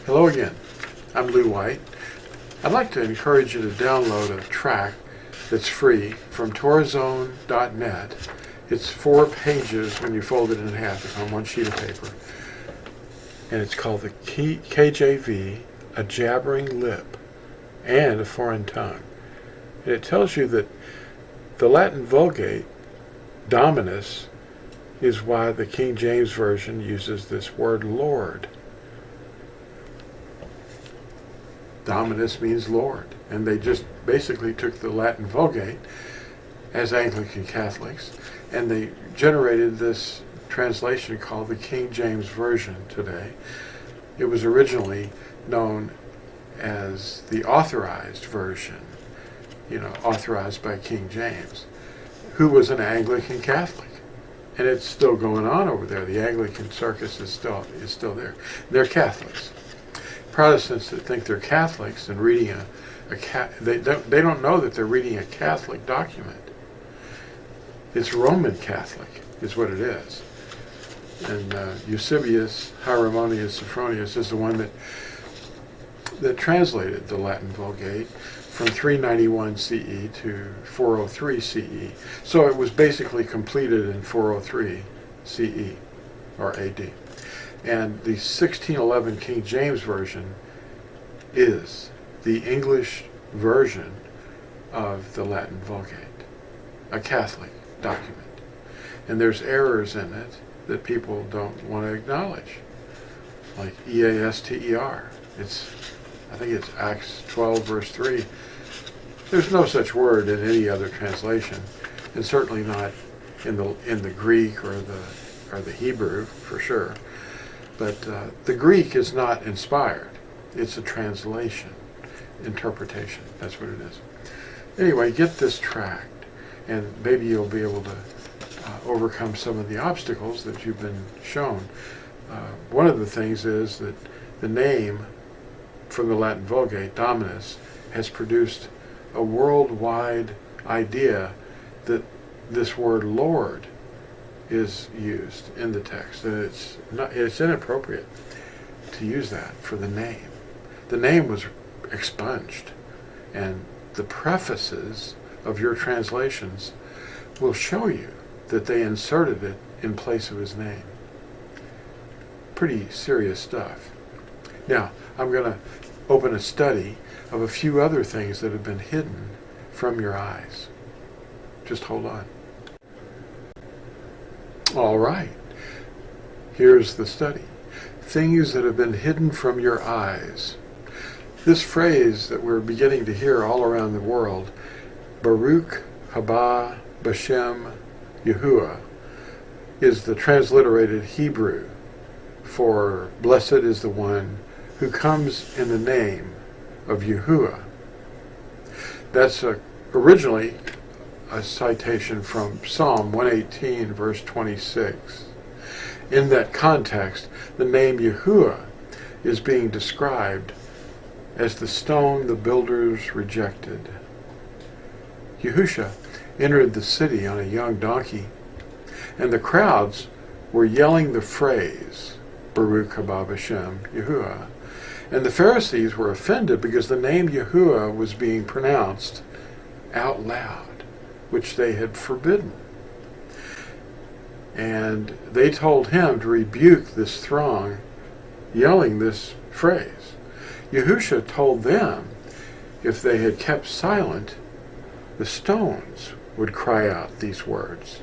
Hello again. I'm Lou White. I'd like to encourage you to download a track that's free from torazone.net. It's 4 pages when you fold it in half. It's on one sheet of paper. And it's called the KJV, A Jabbering Lip and a Foreign Tongue. And it tells you that the Latin Vulgate, Dominus, is why the King James Version uses this word Lord. Dominus means Lord. And they just basically took the Latin Vulgate as Anglican Catholics, and they generated this translation called the King James Version today. It was originally known as the Authorized Version, authorized by King James, who was an Anglican Catholic. And it's still going on over there. The Anglican circus is still there. They're Catholics. Protestants that think they're Catholics and reading they don't know that they're reading a Catholic document. It's Roman Catholic is what it is. And Eusebius, Hieronymus, Sophronius is the one that translated the Latin Vulgate from 391 CE to 403 CE. So it was basically completed in 403 CE or AD. And the 1611 King James Version is the English version of the Latin Vulgate, a Catholic document. And there's errors in it that people don't want to acknowledge, like EASTER. I think it's Acts 12 verse 3. There's no such word in any other translation, and certainly not in the Greek or the Hebrew for sure. But the Greek is not inspired. It's a translation, interpretation. That's what it is. Anyway, get this tract, and maybe you'll be able to overcome some of the obstacles that you've been shown. One of the things is that the name from the Latin Vulgate, Dominus, has produced a worldwide idea that this word Lord is used in the text, and it's inappropriate to use that for the name. The name was expunged, and the prefaces of your translations will show you that they inserted it in place of his name. Pretty serious stuff. Now, I'm going to open a study of a few other things that have been hidden from your eyes. Just hold on. All right, here's the study. Things that have been hidden from your eyes. This phrase that we're beginning to hear all around the world, Baruk, Habah, Bashem, Yahua, is the transliterated Hebrew for blessed is the one who comes in the name of Yahua. That's originally a citation from Psalm 118, verse 26. In that context, the name Yahua is being described as the stone the builders rejected. Yahusha entered the city on a young donkey, and the crowds were yelling the phrase, Baruk haba Bashem Yahua. And the Pharisees were offended because the name Yahua was being pronounced out loud, which they had forbidden. And they told him to rebuke this throng yelling this phrase. Yahusha told them if they had kept silent, the stones would cry out these words.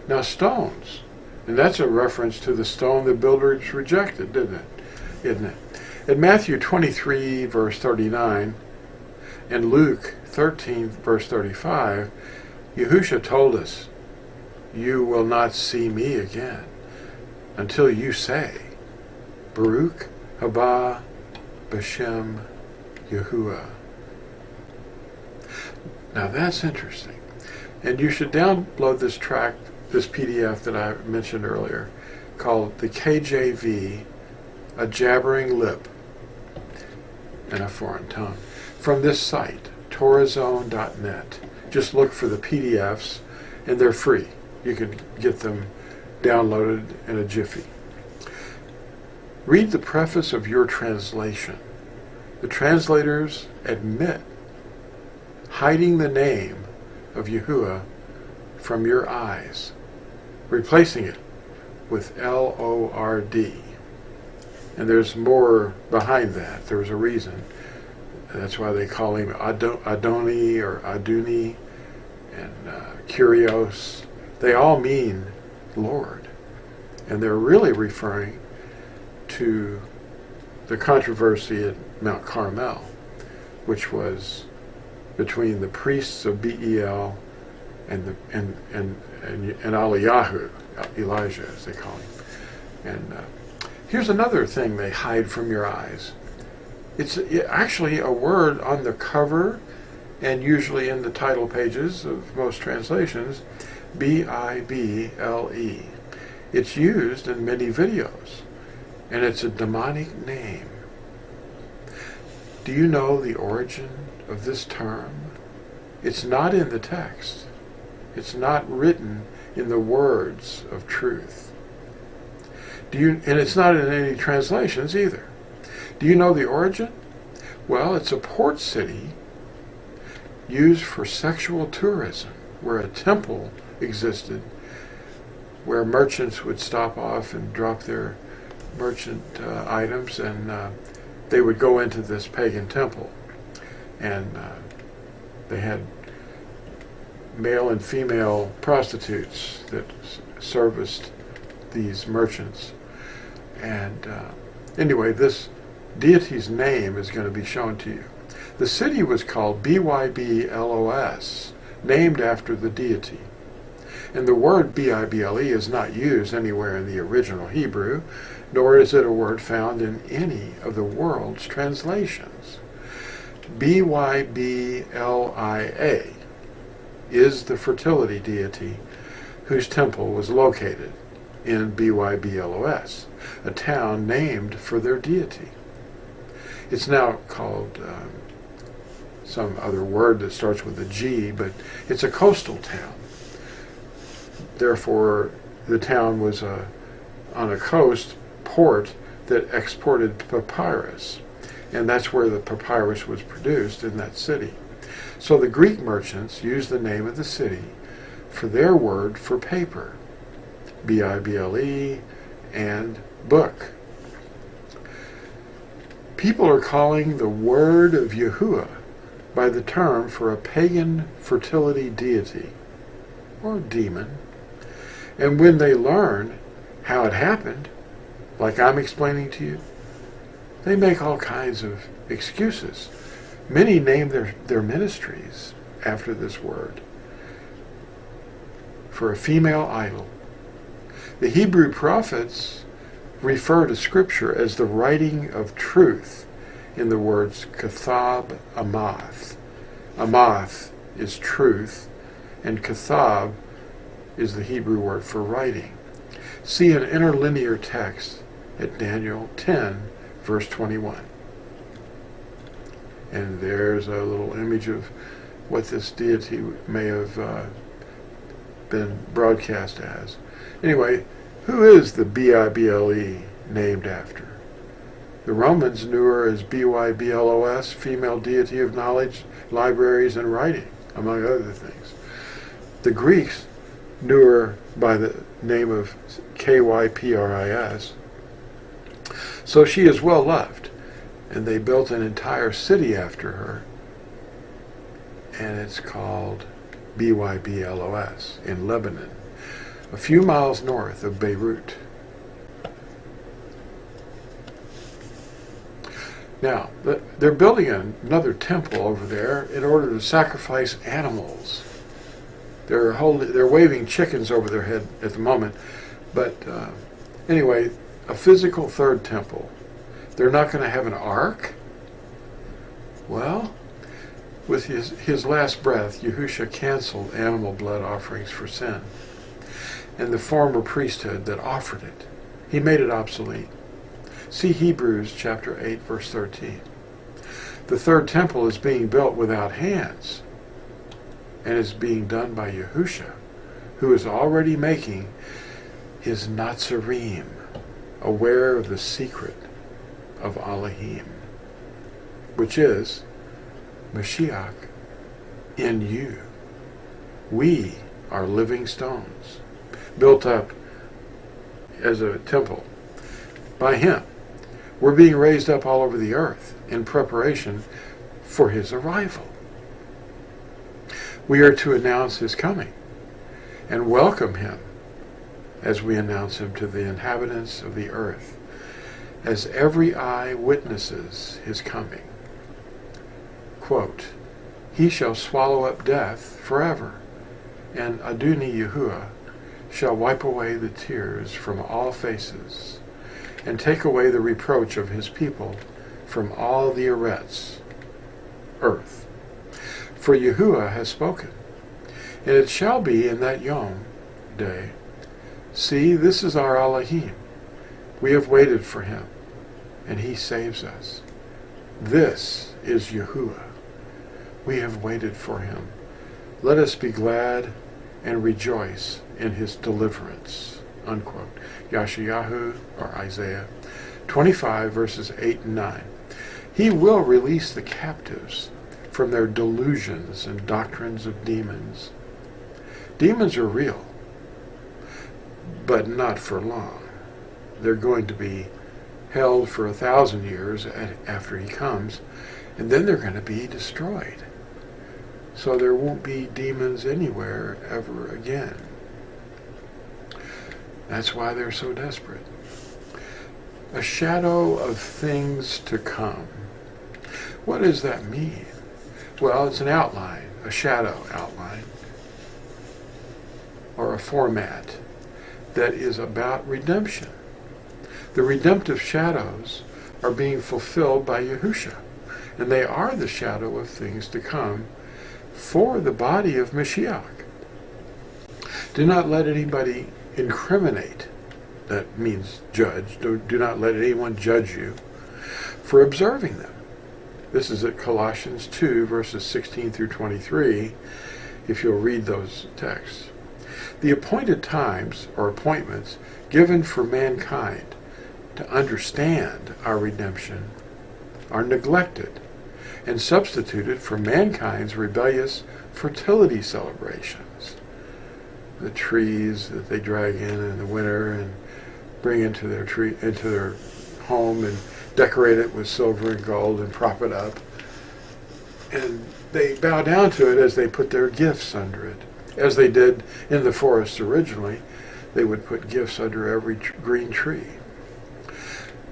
Now stones, and that's a reference to the stone the builders rejected, isn't it? In Matthew 23, verse 39, and Luke 13, verse 35, Yahusha told us, you will not see me again until you say, Baruk haba Bashem Yahua. Now that's interesting. And you should download this tract, this PDF that I mentioned earlier, called the KJV, A Jabbering Lip and a Foreign Tongue, from this site, torazone.net. Just look for the PDFs, and they're free. You can get them downloaded in a jiffy. Read the preface of your translation. The translators admit hiding the name of Yahua from your eyes, replacing it with Lord. And there's more behind that. There's a reason. That's why they call him Adoni or Aduni and Kyrios. They all mean Lord. And they're really referring to the controversy at Mount Carmel, which was between the priests of Bel and Eliyahu, Elijah as they call him. And here's another thing they hide from your eyes. It's actually a word on the cover and usually in the title pages of most translations, Bible. It's used in many videos, and it's a demonic name. Do you know the origin of this term? It's not in the text. It's not written in the words of truth. And it's not in any translations either. Do you know the origin? Well, it's a port city used for sexual tourism, where a temple existed, where merchants would stop off and drop their merchant items, and they would go into this pagan temple. And they had male and female prostitutes that serviced these merchants. And anyway, this deity's name is going to be shown to you. The city was called Byblos, named after the deity. And the word Bible is not used anywhere in the original Hebrew, nor is it a word found in any of the world's translations. Byblia is the fertility deity whose temple was located in Byblos, a town named for their deity. It's now called some other word that starts with a G, but it's a coastal town. Therefore, the town was on a coast port that exported papyrus, and that's where the papyrus was produced, in that city. So the Greek merchants used the name of the city for their word for paper, Bible, and book. People are calling the word of Yahua by the term for a pagan fertility deity or demon. And when they learn how it happened, like I'm explaining to you, they make all kinds of excuses. Many name their ministries after this word. For a female idol. The Hebrew prophets refer to Scripture as the writing of truth in the words Kathab Amath. Amath is truth, and Kathab is the Hebrew word for writing. See an interlinear text at Daniel 10, verse 21. And there's a little image of what this deity may have been broadcast as. Anyway, who is the Bible named after? The Romans knew her as Byblos, female deity of knowledge, libraries, and writing, among other things. The Greeks knew her by the name of Kypris. So she is well loved, and they built an entire city after her, and it's called Byblos in Lebanon, a few miles north of Beirut. Now, they're building another temple over there in order to sacrifice animals. They're waving chickens over their head at the moment, but anyway, a physical third temple. They're not going to have an ark? Well, with his last breath, Yahusha canceled animal blood offerings for sin, and the former priesthood that offered it. He made it obsolete. See Hebrews chapter 8, verse 13. The third temple is being built without hands, and is being done by Yahusha, who is already making his Nazarene, aware of the secret of Elohim, which is Mashiach in you. We are living stones, built up as a temple by him. We're being raised up all over the earth in preparation for his arrival. We are to announce his coming and welcome him as we announce him to the inhabitants of the earth, as every eye witnesses his coming. Quote, he shall swallow up death forever, and Aduni Yahua shall wipe away the tears from all faces, and take away the reproach of his people from all the Eretz, earth. For Yahua has spoken, and it shall be in that Yom day, see, this is our Elohim. We have waited for him, and he saves us. This is Yahua. We have waited for him. Let us be glad and rejoice in his deliverance. Unquote. Yashayahu, or Isaiah 25, verses 8 and 9. He will release the captives from their delusions and doctrines of demons. Demons are real, but not for long. They're going to be held for 1,000 years after he comes, and then they're going to be destroyed. So there won't be demons anywhere ever again. That's why they're so desperate. A shadow of things to come. What does that mean? Well, it's an outline, a shadow outline, or a format that is about redemption. The redemptive shadows are being fulfilled by Yahusha, and they are the shadow of things to come for the body of Mashiach. Do not let anybody incriminate, that means judge, do not let anyone judge you for observing them. This is at Colossians 2, verses 16 through 23, if you'll read those texts. The appointed times, or appointments, given for mankind to understand our redemption are neglected and substituted for mankind's rebellious fertility celebrations. The trees that they drag in the winter and bring into their home and decorate it with silver and gold and prop it up. And they bow down to it as they put their gifts under it. As they did in the forest originally, they would put gifts under every green tree.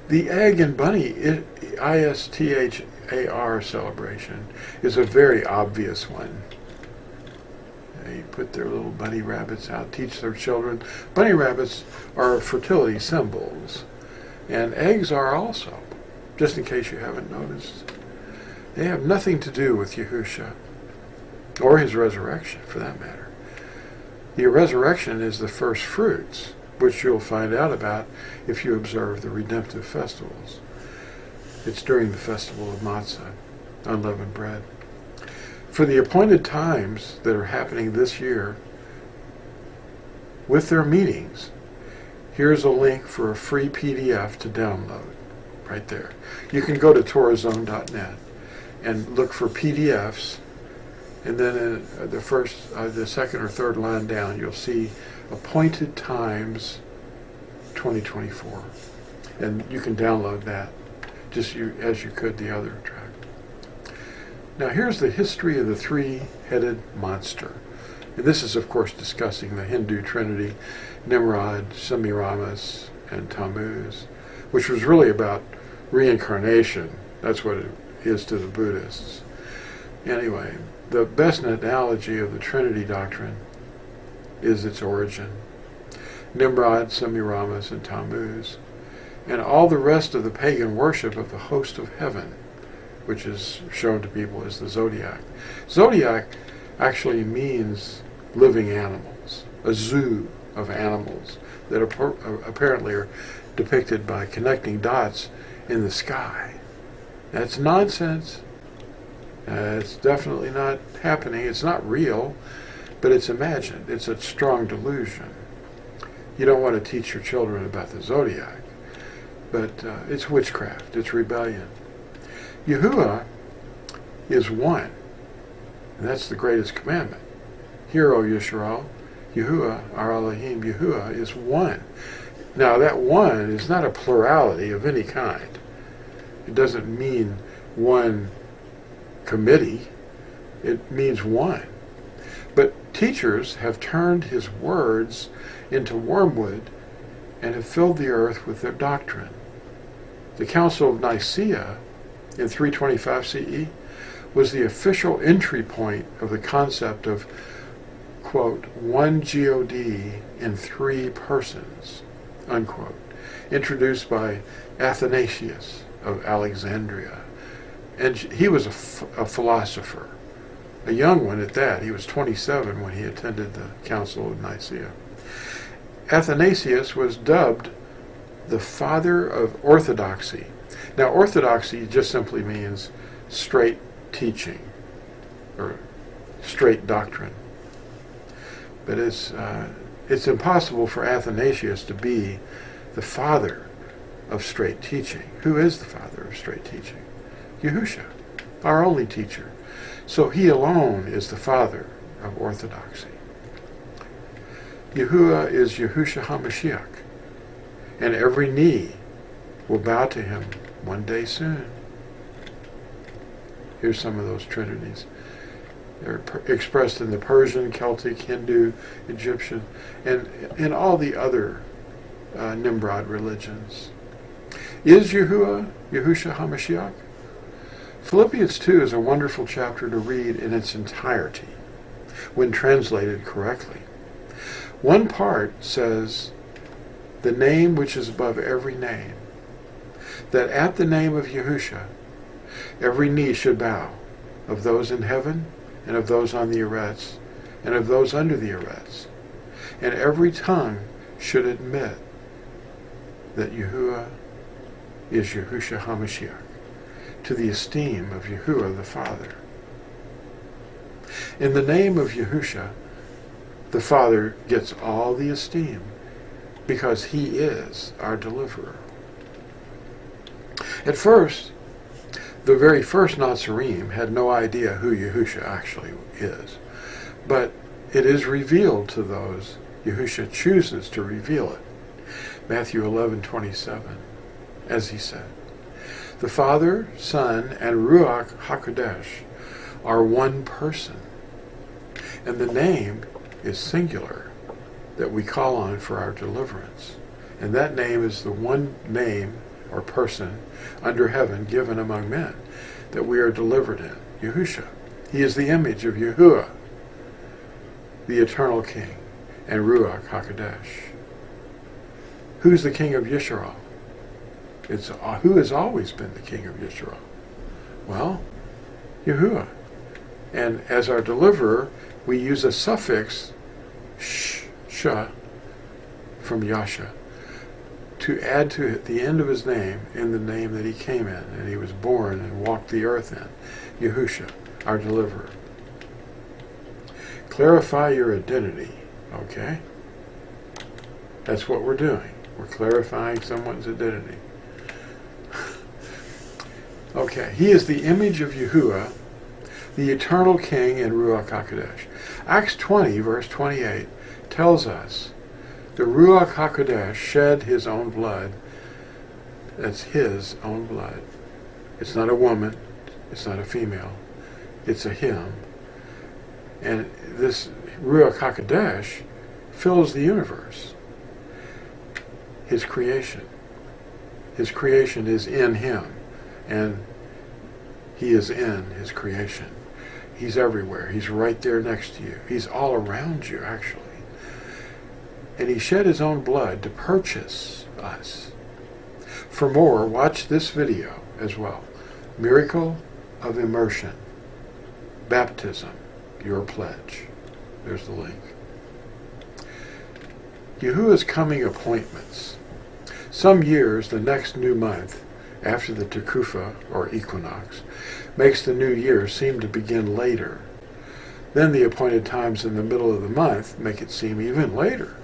The egg and bunny ISTHAR celebration is a very obvious one. They put their little bunny rabbits out, teach their children. Bunny rabbits are fertility symbols, and eggs are also, just in case you haven't noticed. They have nothing to do with Yahusha, or his resurrection, for that matter. The resurrection is the first fruits, which you'll find out about if you observe the redemptive festivals. It's during the festival of Matzah, unleavened bread. For the appointed times that are happening this year, with their meetings, here's a link for a free PDF to download, right there. You can go to TorahZone.net and look for PDFs, and then in the second or third line down, you'll see Appointed Times 2024, and you can download that just as you could the other track. Now here's the history of the three-headed monster. And this is, of course, discussing the Hindu Trinity, Nimrod, Semiramis, and Tammuz, which was really about reincarnation. That's what it is to the Buddhists. Anyway, the best analogy of the Trinity doctrine is its origin. Nimrod, Semiramis, and Tammuz, and all the rest of the pagan worship of the host of heaven, which is shown to people as the zodiac. Zodiac actually means living animals, a zoo of animals that apparently are depicted by connecting dots in the sky. That's nonsense. It's definitely not happening. It's not real, but it's imagined. It's a strong delusion. You don't want to teach your children about the zodiac. but it's witchcraft, it's rebellion. Yahua is one, and that's the greatest commandment. Hear, O Yisrael, Yahua, our Elohim, Yahua is one. Now that one is not a plurality of any kind. It doesn't mean one committee. It means one. But teachers have turned his words into wormwood and have filled the earth with their doctrine. The Council of Nicaea in 325 CE was the official entry point of the concept of, quote, one God in three persons, unquote, introduced by Athanasius of Alexandria. And he was a philosopher, a young one at that. He was 27 when he attended the Council of Nicaea. Athanasius was dubbed the father of orthodoxy. Now, orthodoxy just simply means straight teaching or straight doctrine. But it's impossible for Athanasius to be the father of straight teaching. Who is the father of straight teaching? Yahusha, our only teacher. So he alone is the father of orthodoxy. Yahua is Yahusha HaMashiach, and every knee will bow to him one day soon. Here's some of those trinities. They're expressed in the Persian, Celtic, Hindu, Egyptian, and in all the other Nimrod religions. Is Yahua Yahusha HaMashiach? Philippians 2 is a wonderful chapter to read in its entirety, when translated correctly. One part says, the name which is above every name, that at the name of Yahusha, every knee should bow, of those in heaven, and of those on the eretz, and of those under the eretz, and every tongue should admit that Yahua is Yahusha HaMashiach, to the esteem of Yahua the Father. In the name of Yahusha, the Father gets all the esteem, because he is our deliverer. At first, the very first Nazarene had no idea who Yahusha actually is, but it is revealed to those Yahusha chooses to reveal it. Matthew 11:27, as he said, the Father, Son, and Ruach HaKodesh are one person, and the name is singular that we call on for our deliverance. And that name is the one name or person under heaven given among men that we are delivered in, Yahusha. He is the image of Yahua, the eternal King, and Ruach HaKodesh. Who's the King of Yisrael? It's who has always been the King of Yisrael? Well, Yahua. And as our deliverer, we use a suffix, sha, from Yasha, to add to it the end of his name in the name that he came in and he was born and walked the earth in, Yahusha, our deliverer. Clarify your identity, okay? That's what we're doing. We're clarifying someone's identity. Okay, he is the image of Yahua, the eternal King in Ruach HaKodesh. Acts 20, verse 28, tells us the Ruach HaKodesh shed his own blood. That's his own blood. It's not a woman. It's not a female. It's a him. And this Ruach HaKodesh fills the universe. His creation. His creation is in him. And he is in his creation. He's everywhere. He's right there next to you. He's all around you, actually. And he shed his own blood to purchase us. For more, watch this video as well. Miracle of Immersion. Baptism, your pledge. There's the link. Yahuwah's coming appointments. Some years, the next new month, after the Tekufa, or equinox, makes the new year seem to begin later. Then the appointed times in the middle of the month make it seem even later.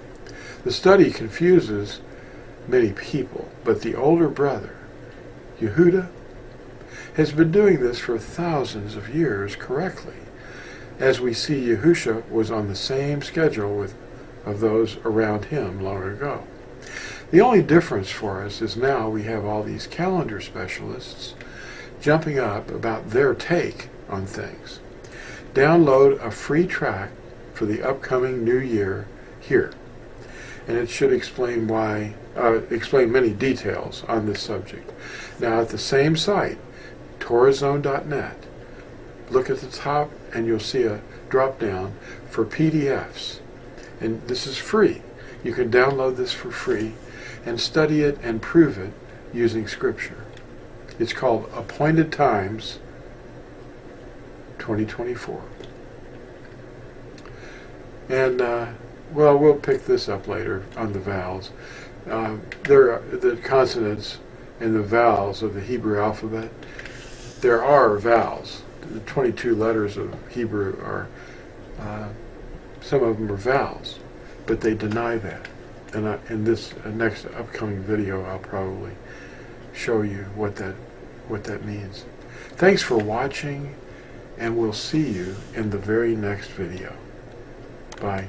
The study confuses many people, but the older brother, Yehuda, has been doing this for thousands of years correctly, as we see Yahusha was on the same schedule of those around him long ago. The only difference for us is now we have all these calendar specialists jumping up about their take on things. Download a free track for the upcoming new year here, and it should explain many details on this subject. Now, at the same site, TorahZone.net, look at the top and you'll see a drop down for PDFs, and this is free. You can download this for free and study it and prove it using Scripture. It's called Appointed Times 2024. And, we'll pick this up later on the vowels. There are the consonants and the vowels of the Hebrew alphabet. There are vowels. The 22 letters of Hebrew are, some of them are vowels, but they deny that. And in this next upcoming video, I'll probably show you what that means. Thanks for watching, and we'll see you in the very next video. Bye.